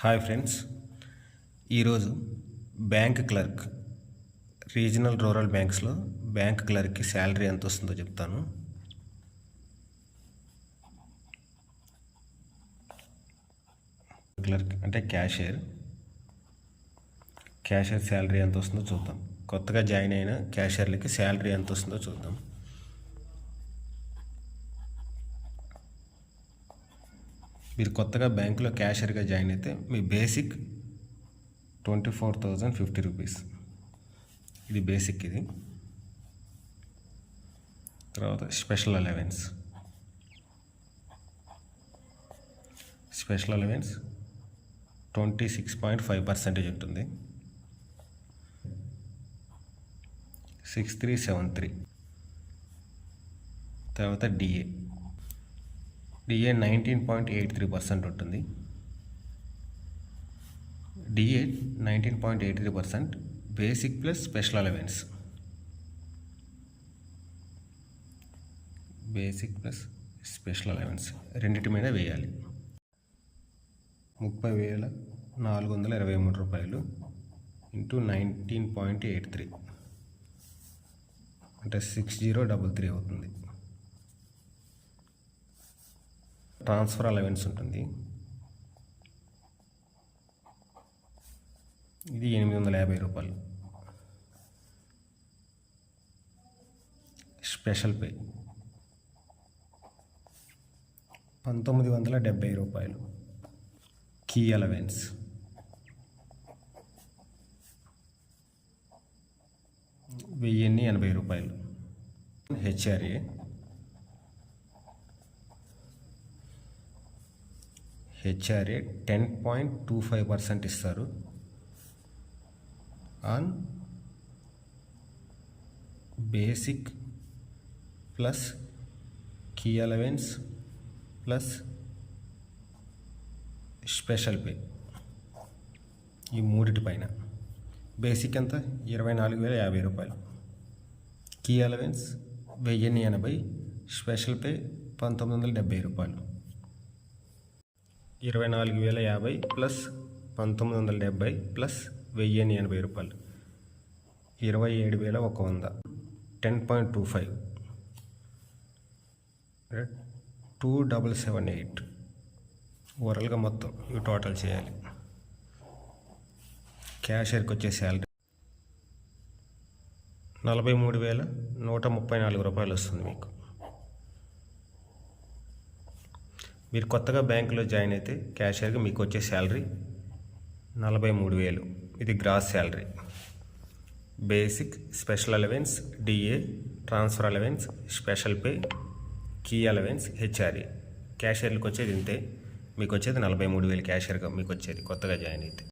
Hi friends, ఈరోజు bank clerk regional rural బ్యాంక్స్లో bank క్లర్క్కి శాలరీ ఎంత వస్తుందో చెప్తాను. క్లర్క్ అంటే క్యాషియర్ శాలరీ ఎంత వస్తుందో చూద్దాం. కొత్తగా జాయిన్ అయిన క్యాషియర్లకి శాలరీ ఎంత వస్తుందో చూద్దాం. మీరు కొత్తగా బ్యాంకులో క్యాషియర్గా జాయిన్ అయితే మీ బేసిక్ 24,050 రూపీస్. ఇది బేసిక్. ఇది తర్వాత స్పెషల్ అలవెన్స్ 26.5% ఉంటుంది. 6373. తర్వాత డిఏ 19.83% ఉంటుంది. DA 19.83% basic plus special allowance. Basic plus special allowance రెండింటి మీద వేయాలి. 30,423 రూపాయలు ఇంటూ 19.83 అంటే 6033 అవుతుంది. ట్రాన్స్ఫర్ అలవెన్స్ ఉంటుంది. ఇది 850 రూపాయలు. స్పెషల్ పే 1970 రూపాయలు. కీ అలవెన్స్ 1080 రూపాయలు. హెచ్ఆర్ఏ 10.25% ఇస్తారు on basic plus key allowance plus special pay. ఈ మూడిటి పైన బేసిక్ ఎంత 24,050 రూపాయలు. కీ అలవెన్స్ 1080, స్పెషల్ పే 1970 రూపాయలు. 24,050 ప్లస్ 1970 ప్లస్ 1080 రూపాయలు 27,100. 10.25 2778. ఓవరాల్గా మొత్తం ఇవి టోటల్ చేయాలి. క్యాషియర్కి వచ్చే శాలరీ 43,134 రూపాయలు వస్తుంది మీకు. మీరు కొత్తగా బ్యాంకులో జాయిన్ అయితే క్యాషియర్గా మీకు వచ్చే శాలరీ 43,000. ఇది gross salary. Basic, special allowance, DA, transfer allowance, special pay, కీ అలవెన్స్, హెచ్ఆర్ఏ. క్యాషియర్లకు వచ్చేది ఇంతే. మీకు వచ్చేది 43,000 క్యాషియర్గా మీకు వచ్చేది కొత్తగా జాయిన్ అయితే.